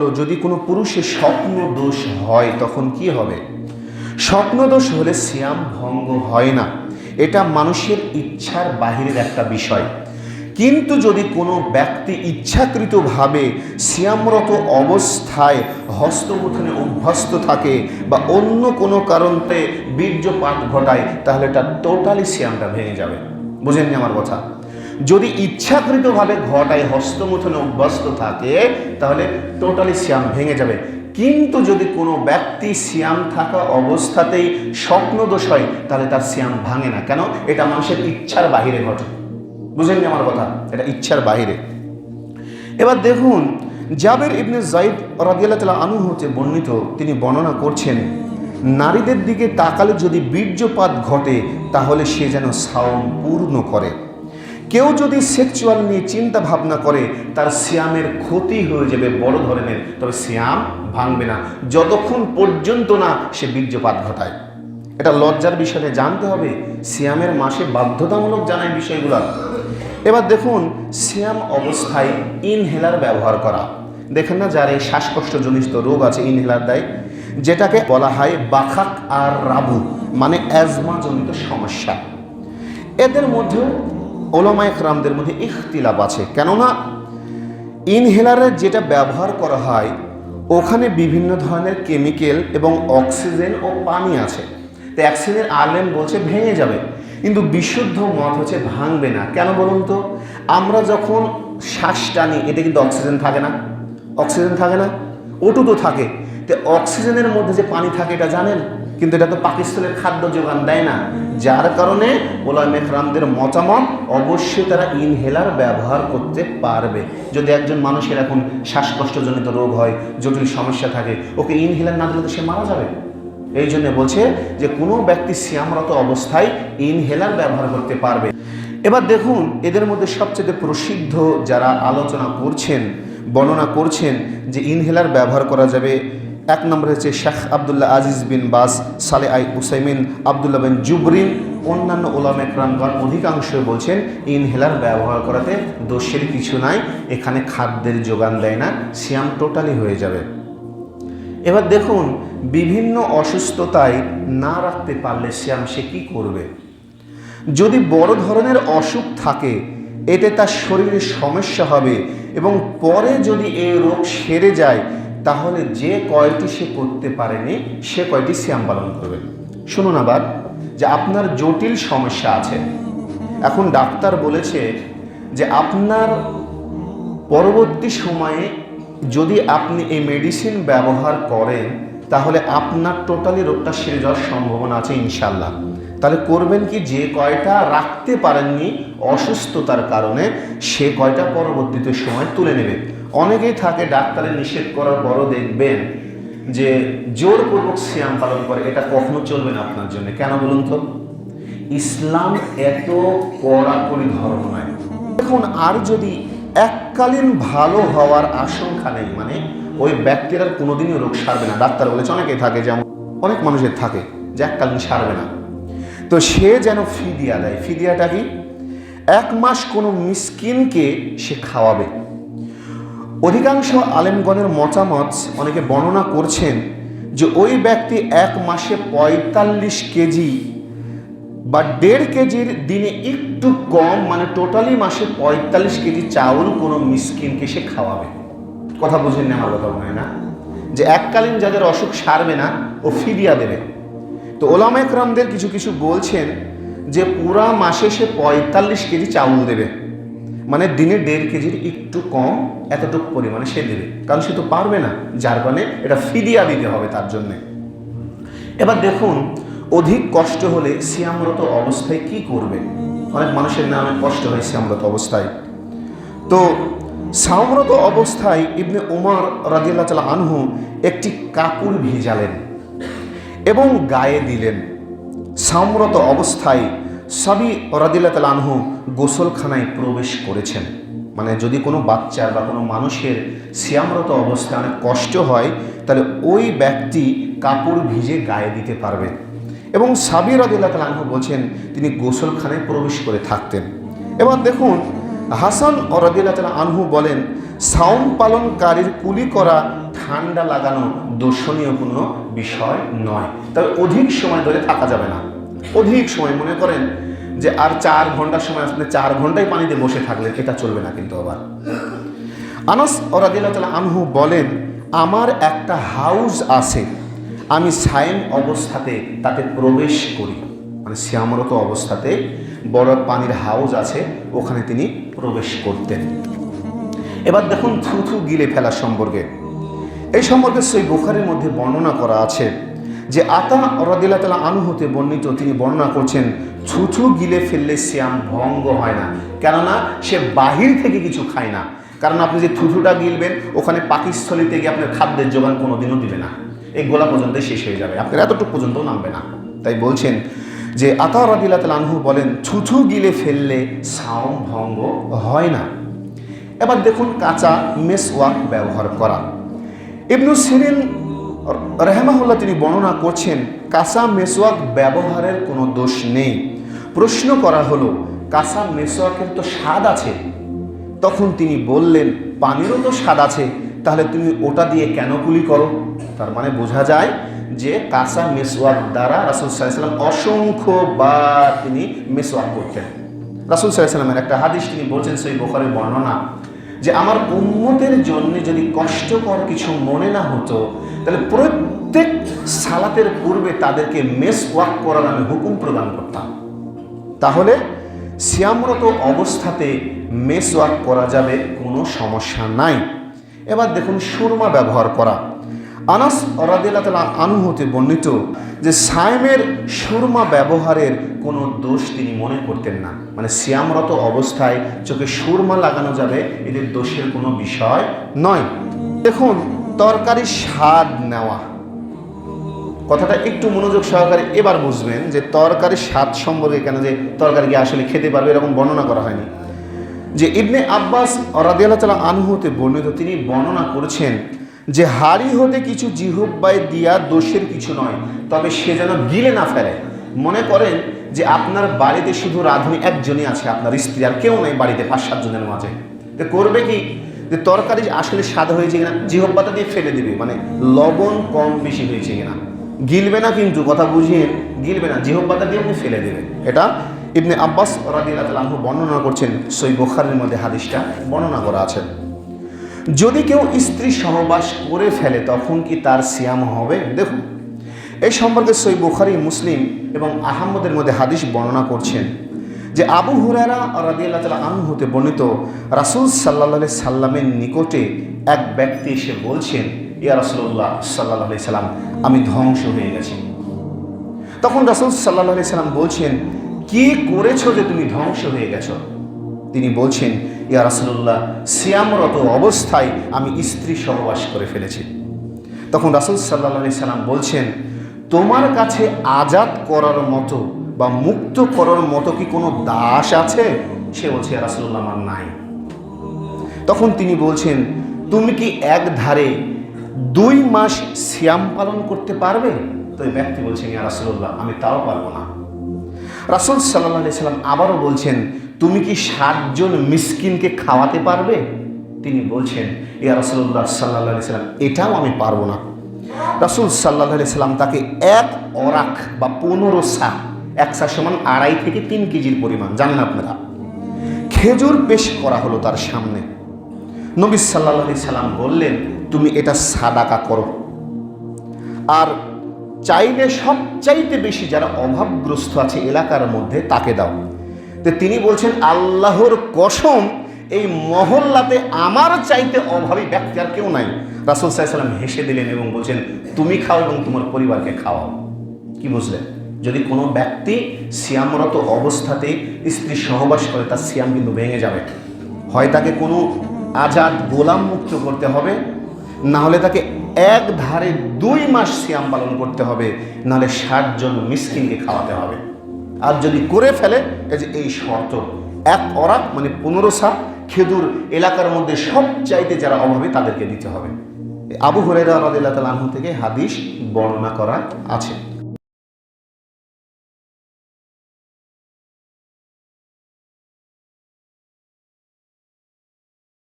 যদি কোনো পুরুষের স্বপ্ন দোষ হয় তখন কি হবে? স্বপ্ন দোষ হলে সিয়াম ভঙ্গ হয় না, এটা মানুষের ইচ্ছার বাহিরের একটা বিষয়। কিন্তু যদি কোনো ব্যক্তি ইচ্ছাকৃতভাবে সিয়ামরত অবস্থায় হস্তমৈথুনে অভ্যস্ত থাকে বা অন্য কোনো কারণে বীর্যপাত ঘটায়, তাহলে তার টোটালি সিয়ামটা ভেঙে যাবে। বুঝেননি আমার কথা? যদি ইচ্ছাকৃতভাবে ঘটায় হস্তমৈথুনে অভ্যস্ত থাকে তাহলে টোটালি সিয়াম ভেঙে যাবে। কিন্তু যদি কোনো ব্যক্তি সিয়াম থাকা অবস্থাতেই স্বপ্নদোষ হয় তাহলে তার সিয়াম ভাঙে না। কেন? এটা মানুষের ইচ্ছার বাহিরে ঘটে। বুঝেননি আমার কথা? এটা ইচ্ছার বাহিরে। এবার দেখুন, জাবের ইবনে যায়েদ রাদিয়াল্লাহু তাআলা আনহু হতে বর্ণিত, তিনি বর্ণনা করছেন, নারীদের দিকে তাকালে যদি বীর্যপাত ঘটে তাহলে সে যেন সাওম পূর্ণ করে। কেউ যদি সেক্সুয়াল নিয়ে চিন্তা ভাবনা করে তার সিয়ামের ক্ষতি হয়ে যাবে বড় ধরনের, তবে সিয়াম ভাঙবে না যতক্ষণ পর্যন্ত না সে বীর্যপাত ঘটায়। এটা লজ্জার বিষয়ে জানতে হবে, সিয়ামের মাসে বাধ্যতামূলক জানায় বিষয়গুলো। এবার দেখুন, সিয়াম অবস্থায় ইনহেলার ব্যবহার করা। দেখেন না, যার এই শ্বাসকষ্টজনিত রোগ আছে ইনহেলার দেয়, যেটাকে বলা হয় বাখাক আর রাবু, মানে অ্যাজমাজনিত সমস্যা। এদের মধ্যেও ওলামায়ে কেরামদের মধ্যে ইখতিলাফ আছে, কেননা ইনহেলারের যেটা ব্যবহার করা হয় ওখানে বিভিন্ন ধরনের কেমিক্যাল এবং অক্সিজেন ও পানি আছে। তো এক শ্রেণীর আলেম বলছে ভেঙে যাবে, কিন্তু বিশুদ্ধ মত হচ্ছে ভাঙবে না। কেন বলুন তো? আমরা যখন শ্বাস টানি, এতে কিন্তু অক্সিজেন থাকে না? অক্সিজেন থাকে না? ওটু তো থাকে। তো অক্সিজেনের মধ্যে যে পানি থাকে এটা জানেন, কিন্তু এটা তো পাকিস্তানের খাদ্য যোগান দেয় না। যার কারণে ওলামায়ে কেরামদের মতামত অবশ্যই তারা ইনহেলার ব্যবহার করতে পারবে। যদি একজন মানুষের এখন শ্বাসকষ্টজনিত রোগ হয়, জটিল সমস্যা থাকে, ওকে ইনহেলার না দিলে তো সে মারা যাবে। এই জন্য বলছে যে কোনো ব্যক্তি সিয়ামরত অবস্থায় ইনহেলার ব্যবহার করতে পারবে। এবার দেখুন, এদের মধ্যে সবচেয়ে প্রসিদ্ধ যারা আলোচনা করছেন, বর্ণনা করছেন যে ইনহেলার ব্যবহার করা যাবে, এক নম্বরে হচ্ছে শেখ আবদুল্লাহ আজিজ বিন বাস, সালে আই উসাইমিন, আবদুল্লাহ বিন জুবরিন, অন্যান্য ওলামায়ে কেরামগণ অধিকাংশ বলছেন ইনহেলার ব্যবহার করাতে দোষের কিছু নাই, এখানে খাদ্যের যোগান দেয় না, সিয়াম টোটালি হয়ে যাবে। এবার দেখুন, বিভিন্ন অসুস্থতায় না রাখতে পারলে সিয়াম সে কী করবে? যদি বড় ধরনের অসুখ থাকে, এতে তার শরীরে সমস্যা হবে এবং পরে যদি এই রোগ সেরে যায় তাহলে যে কয়টি সে করতে পারেনি সে কয়টি সিয়াম পালন করবে। শুনুন আবার, যে আপনার জটিল সমস্যা আছে, এখন ডাক্তার বলেছে যে আপনার পরবর্তী সময়ে যদি আপনি এই মেডিসিন ব্যবহার করেন তাহলে আপনার টোটালি রোগটা সেরে যাওয়ার সম্ভাবনা আছে ইনশাল্লাহ। তাহলে করবেন কি, যে কয়টা রাখতে পারেননি অসুস্থতার কারণে সে কয়টা পরবর্তীতে সময় তুলে নেবে। অনেকেই থাকে ডাক্তারের নিষেধ করার পরও দেখবেন যে জোরপূর্বক সিয়াম পালন করে, এটা কখনো চলবে না আপনার জন্য। কেন বলুন তো? ইসলাম এত কড়াকড়ি ধর্ম নয়। এখন আর যদি এককালীন ভালো হওয়ার আশঙ্কা নেই, মানে ওই ব্যক্তির আর কোনোদিনই রোগ সারবে না, ডাক্তার বলেছে, অনেকেই থাকে, যেমন অনেক মানুষের থাকে যে এককালীন সারবে না, তো সে যেন ফিদিয়া দেয়। ফিদিয়াটা কি? 1 মাস কোনো মিসকিনকে সে খাওয়াবে। অধিকাংশ আলেমগণের মতামত, অনেকে বর্ণনা করছেন যে ওই ব্যক্তি 1 মাসে 45 কেজি বা 1.5 কেজির দিনে একটু কম, মানে টোটালি মাসে 45 কেজি চাউল কোনো মিসকিনকে সে খাওয়াবে। কথা বুঝেন না আমার কথা মনে হয় না? যে এককালীন যাদের অসুখ সারবে না ও ফিদিয়া দেবে। তো ওলামায়ে কেরামদের কিছু কিছু বলছেন যে পুরা মাসে সে 45 কেজি চাউল দেবে, মানে দিনে 1.5 কেজির একটু কম, এতটুকু পরিমাণে সে দেবে, কারণ সে তো পারবে না, যার কারণে এটা ফিদিয়া দিতে হবে তার জন্যে। এবার দেখুন, অধিক কষ্ট হলে সিয়ামরত অবস্থায় কি করবে? অনেক মানুষের নামে কষ্ট হয় সিয়ামরত অবস্থায়। তো সাওমরত অবস্থায় ইবনে উমর রাদিয়াল্লাহু তাআলা আনহু একটি কাপড় ভিজালেন এবং গায়ে দিলেন। সাওমরত অবস্থায় সাবি রাদিয়াল্লাহু তাআলা আনহু গোসলখানায় প্রবেশ করেছেন। মানে যদি কোনো বাচ্চার বা কোনো মানুষের সিয়ামরত অবস্থায় অনেক কষ্ট হয় তাহলে ওই ব্যক্তি কাপড় ভিজে গায়ে দিতে পারবে। এবং সাবি রাদিয়াল্লাহু তাআলা আনহু বলছেন তিনি গোসলখানায় প্রবেশ করে থাকতেন। এবার দেখুন, হাসান রাদিয়াল্লাহু তাআলা আনহু বলেন, সাওম পালনকারীর কুলি করা ঠান্ডা লাগানো দর্শনীয় কোনো বিষয় নয়, তবে অধিক সময় ধরে থাকা যাবে না। অধিক সময় মনে করেন যে আর 4 ঘন্টার সময় আপনি 4 ঘন্টায় পানিতে বসে থাকলেন, এটা চলবে না কিন্তু। আবার আনাস রাদিয়াল্লাহু তাআলা আনহু বলেন, আমার একটা হাউস আছে, আমি সায়েম অবস্থাতে তাতে প্রবেশ করি, মানে সিয়ামরত অবস্থাতে বড় পানির হাউস আছে, ওখানে তিনি প্রবেশ করতেন। এবার দেখুন থুথু গিলে ফেলা সম্পর্কে, এই সম্পর্কে সহিহ বুখারীর মধ্যে বর্ণনা করা আছে যে আতা রাদিয়াল্লাহু তাআলা আনহু হতে বর্ণিত, তিনি বর্ণনা করছেন থুথু গিলে ফেললে সিয়াম ভঙ্গ হয় না, কেননা সে বাহির থেকে কিছু খায় না। কারণ আপনি যে থুথুটা গিলবেন, ওখানে পাকস্থলী থেকে আপনার খাদ্যের যোগান কোনোদিনও দিবে না, এই গোলা পর্যন্ত শেষ হয়ে যাবে, আপনার এতটুকু পর্যন্ত নামবে না। তাই বলছেন যে আতা রাদিয়াল্লাহু তাআলা আনহু বলেন থুথু গিলে ফেললে সাওম ভঙ্গ হয় না। এবার দেখুন কাঁচা মেসওয়াক ব্যবহার করা। ইবনু সিরিন রাহিমাহুল্লাহ তিনি বর্ণনা করছেন কাঁচা মেসওয়াক ব্যবহারের কোনো দোষ নেই। প্রশ্ন করা হলো কাঁচা মেসওয়াকের তো স্বাদ আছে, তখন তিনি বললেন পানিরও তো স্বাদ আছে, তাহলে তুমি ওটা দিয়ে কেন কুলি করো? তার মানে বোঝা যায় যে কাঁচা মেসওয়াক দ্বারা রাসূল সাল্লাল্লাহু আলাইহি ওয়াসাল্লাম অসংখ্যবার তিনি মেসওয়াক করতেন। রাসূল সাল্লাল্লাহু আলাইহি ওয়াসাল্লামের একটা হাদিস তিনি বলছেন, সহিহ বুখারীর বর্ণনা, যে আমার উম্মতের জন্য যদি কষ্টকর কিছু মনে না হতো, তাহলে প্রত্যেক সালাতের পূর্বে তাদেরকে মেসওয়াক করার আমি হুকুম প্রদান করতাম। তাহলে সিয়ামরত অবস্থাতে মেসওয়াক করা যাবে, কোনো সমস্যা নাই। এবার দেখুন সুরমা ব্যবহার করা। আনাস রাদিয়াল্লাহু তাআলা আনহু হতে বর্ণিত যে সায়েমের সুরমা ব্যবহারের কোনো দোষ তিনি মনে করতেন না, মানে সিয়ামরত অবস্থায় চোখে সুরমা লাগানো যাবে, এদের দোষের কোনো বিষয় নয়। দেখুন তরকারির স্বাদ নেওয়া, কথাটা একটু মনোযোগ সহকারে এবার বুঝবেন যে তরকারির স্বাদ সম্পর্কে, কেন যে তরকারি কি আসলে খেতে পারবে এরকম বর্ণনা করা হয়নি। যে ইবনে আব্বাস রাদিয়াল্লাহু তাআলা আনহু হতে বর্ণিত, তিনি বর্ণনা করেছেন যে হাড়ি হতে কিছু জিহ্বায় দিয়া দোষের কিছু নয়, তবে সে যেন গিলে না ফেলে। মনে করেন যে আপনার বাড়িতে শুধু রাঁধুনি একজনই আছে, আপনার স্ত্রী, আর কেউ নেই বাড়িতে 5-7 জনের মাঝে, তো করবে কি যে তরকারি আসলে স্বাদ হয়েছে কিনা জিহ্বাটা দিয়ে ফেলে দিবে, মানে লবণ কম বেশি হয়েছে কিনা, গিলবে না কিন্তু, কথা বুঝিয়ে গিলবে না, জিহ্বাটা দিয়ে আপনি ফেলে দেবে। এটা ইবনে আব্বাস রাদিয়াল্লাহু তাআলা আনহু বর্ণনা করছেন, সহিহ বুখারীর মধ্যে হাদিসটা বর্ণনা করা আছে। যদি কেউ স্ত্রী সহবাস করে ফেলে তখন কি তার সিয়াম হবে? দেখুন এই সম্পর্কে সহিহ বুখারী, মুসলিম এবং আহমদের মধ্যে হাদিস বর্ণনা করছেন যে আবু হুরায়রা রাদিয়াল্লাহু তাআলা আনহু হতে বর্ণিত, রাসূল সাল্লাল্লাহু আলাইহি সাল্লামের নিকটে এক ব্যক্তি এসে বলছেন, ইয়া রাসূলুল্লাহ সাল্লাল্লাহু আলাইহি সাল্লাম, আমি ধ্বংস হয়ে গেছি। তখন রাসূল সাল্লাল্লাহু আলাইহি সাল্লাম বলছেন, কি করেছো যে তুমি ধ্বংস হয়ে গেছো? তিনি বলছেন, ইয়া রাসূলুল্লাহ, সিয়ামরত অবস্থায় আমি স্ত্রী সহবাস করে ফেলেছি। তখন রাসূল সাল্লাল্লাহু আলাইহি সাল্লাম বলছেন, তোমার কাছে আজাদ করার মতো বা মুক্ত করার মতো কি কোনো দাস আছে? সে বলছে, ইয়া রাসূলুল্লাহ, আমার নাই। তখন তিনি বলছেন, তুমি কি এক ধারে 2 মাস সিয়াম পালন করতে পারবে? তো এই ব্যক্তি বলছেন, ইয়া রাসূলুল্লাহ, আমি তাও পারবো না। রাসূল সাল্লাল্লাহু আলাইহি সাল্লাম আবারও বলছেন, তুমি কি 7 জন মিসকিনকে খাওয়াতে পারবে? তিনি বলছেন, ইয়া রাসূলুল্লাহ সাল্লাল্লাহু আলাইহি সাল্লাম, এটাও আমি পারবো না। রাসূল সাল্লাল্লাহু আলাইহি সাল্লাম তাকে 1 অরাক বা 15 সা, 1 সা সমান 2.5 থেকে 3 কেজির পরিমাণ, জানেন আপনারা, খেজুর পেশ করা হলো তার সামনে। নবী সাল্লাল্লাহু আলাইহি সাল্লাম বললেন, তুমি এটা সাদাকা করো, আর চাইলে সবচাইতে বেশি যারা অভাবগ্রস্ত আছে এলাকার মধ্যে তাকে দাও। তো তিনি বলছেন, আল্লাহর কসম, এই মহল্লাতে আমার চাইতে অভাবী ব্যক্তি আর কেউ নাই। রাসূল সাল্লাল্লাহু আলাইহি সাল্লাম হেসে দিলেন এবং বলছেন, তুমি খাও এবং তোমার পরিবারকে খাওয়াও। কি বুঝলেন? যদি কোনো ব্যক্তি সিয়ামরত অবস্থাতে স্ত্রী সহবাস করে, তার সিয়াম কিন্তু ভেঙে যাবে। হয় তাকে কোনো আজাদ গোলাম মুক্ত করতে হবে, না হলে তাকে এক ধারে 2 মাস সিয়াম পালন করতে হবে, নাহলে 60 জন মিসকিনকে খাওয়াতে হবে। আর যদি করে ফেলে, এই শর্ত, 1 অরাক মানে 15 সা খেজুর এলাকার মধ্যে সবচাইতে যারা অভাবী তাদেরকে দিতে হবে। আবু হুরায়রা রাদিয়াল্লাহু তাআলা আনহু থেকে হাদিস বর্ণনা করা আছে।